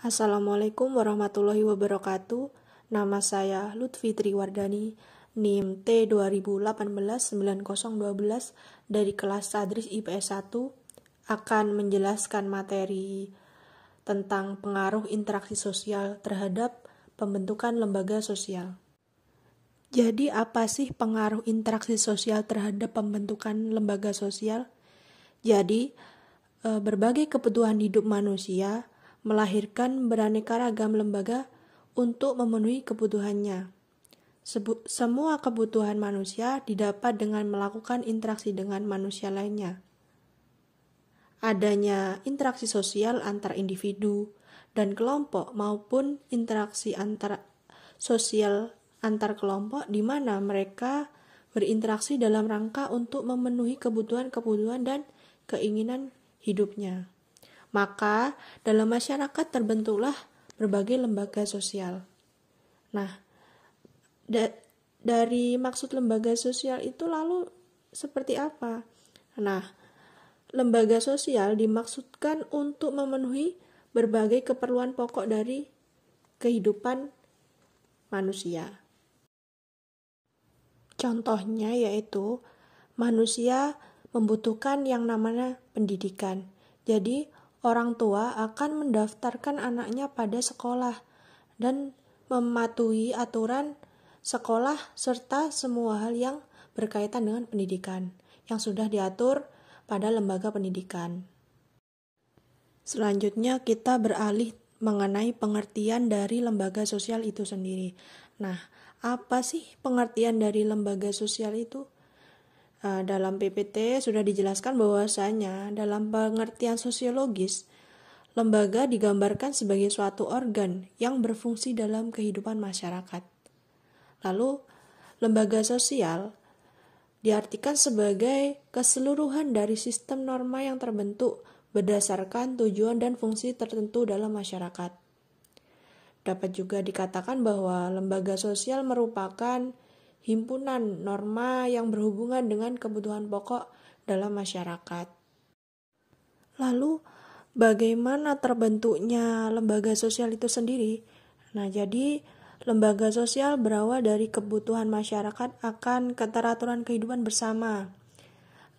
Assalamualaikum warahmatullahi wabarakatuh. Nama saya Lutfi Triwardani, NIM T2018-9012 dari kelas Tadris IPS 1 akan menjelaskan materi tentang pengaruh interaksi sosial terhadap pembentukan lembaga sosial. Jadi apa sih pengaruh interaksi sosial terhadap pembentukan lembaga sosial? Jadi, berbagai kebutuhan hidup manusia melahirkan beraneka ragam lembaga untuk memenuhi kebutuhannya. Semua kebutuhan manusia didapat dengan melakukan interaksi dengan manusia lainnya. Adanya interaksi sosial antar individu dan kelompok maupun interaksi antar sosial antar kelompok di mana mereka berinteraksi dalam rangka untuk memenuhi kebutuhan-kebutuhan dan keinginan hidupnya. Maka, dalam masyarakat terbentuklah berbagai lembaga sosial. Nah, dari maksud lembaga sosial itu lalu seperti apa? Nah, lembaga sosial dimaksudkan untuk memenuhi berbagai keperluan pokok dari kehidupan manusia. Contohnya yaitu manusia membutuhkan yang namanya pendidikan. Jadi, orang tua akan mendaftarkan anaknya pada sekolah dan mematuhi aturan sekolah serta semua hal yang berkaitan dengan pendidikan yang sudah diatur pada lembaga pendidikan. Selanjutnya kita beralih mengenai pengertian dari lembaga sosial itu sendiri. Nah, apa sih pengertian dari lembaga sosial itu? Dalam PPT sudah dijelaskan bahwasanya dalam pengertian sosiologis, lembaga digambarkan sebagai suatu organ yang berfungsi dalam kehidupan masyarakat. Lalu, lembaga sosial diartikan sebagai keseluruhan dari sistem norma yang terbentuk berdasarkan tujuan dan fungsi tertentu dalam masyarakat. Dapat juga dikatakan bahwa lembaga sosial merupakan himpunan norma yang berhubungan dengan kebutuhan pokok dalam masyarakat. Lalu, bagaimana terbentuknya lembaga sosial itu sendiri? Nah, jadi lembaga sosial berawal dari kebutuhan masyarakat akan keteraturan kehidupan bersama.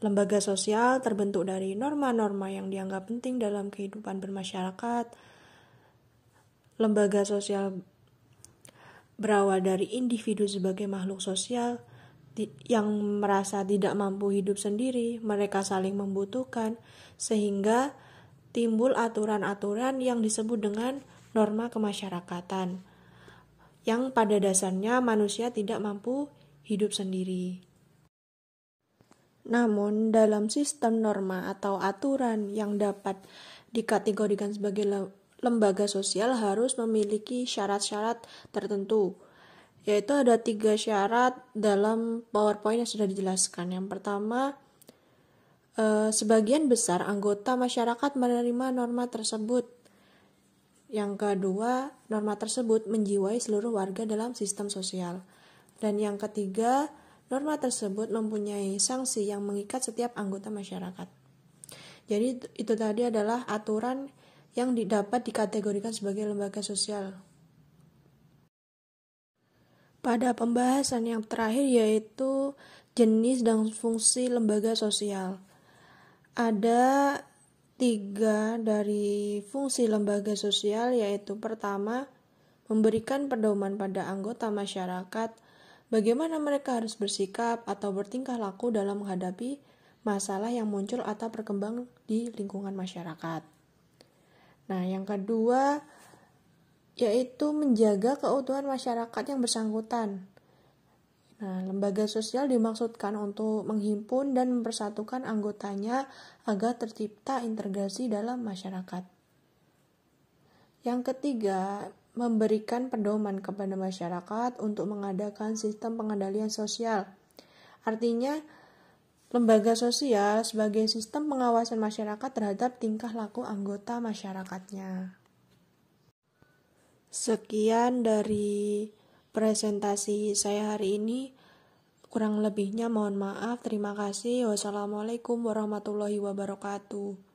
Lembaga sosial terbentuk dari norma-norma yang dianggap penting dalam kehidupan bermasyarakat. Lembaga sosial berawal dari individu sebagai makhluk sosial yang merasa tidak mampu hidup sendiri, mereka saling membutuhkan, sehingga timbul aturan-aturan yang disebut dengan norma kemasyarakatan, yang pada dasarnya manusia tidak mampu hidup sendiri. Namun, dalam sistem norma atau aturan yang dapat dikategorikan sebagai lembaga sosial harus memiliki syarat-syarat tertentu, yaitu ada 3 syarat dalam PowerPoint yang sudah dijelaskan. Yang pertama, sebagian besar anggota masyarakat menerima norma tersebut. Yang kedua, norma tersebut menjiwai seluruh warga dalam sistem sosial. Dan yang ketiga, norma tersebut mempunyai sanksi yang mengikat setiap anggota masyarakat. Jadi itu tadi adalah aturan yang dapat dikategorikan sebagai lembaga sosial. Pada pembahasan yang terakhir yaitu jenis dan fungsi lembaga sosial. Ada 3 dari fungsi lembaga sosial, yaitu pertama, memberikan pedoman pada anggota masyarakat bagaimana mereka harus bersikap atau bertingkah laku dalam menghadapi masalah yang muncul atau berkembang di lingkungan masyarakat. Nah, yang kedua yaitu menjaga keutuhan masyarakat yang bersangkutan. Nah, lembaga sosial dimaksudkan untuk menghimpun dan mempersatukan anggotanya agar tercipta integrasi dalam masyarakat. Yang ketiga, memberikan pedoman kepada masyarakat untuk mengadakan sistem pengendalian sosial. Artinya, lembaga sosial sebagai sistem pengawasan masyarakat terhadap tingkah laku anggota masyarakatnya. Sekian dari presentasi saya hari ini. Kurang lebihnya mohon maaf. Terima kasih. Wassalamualaikum warahmatullahi wabarakatuh.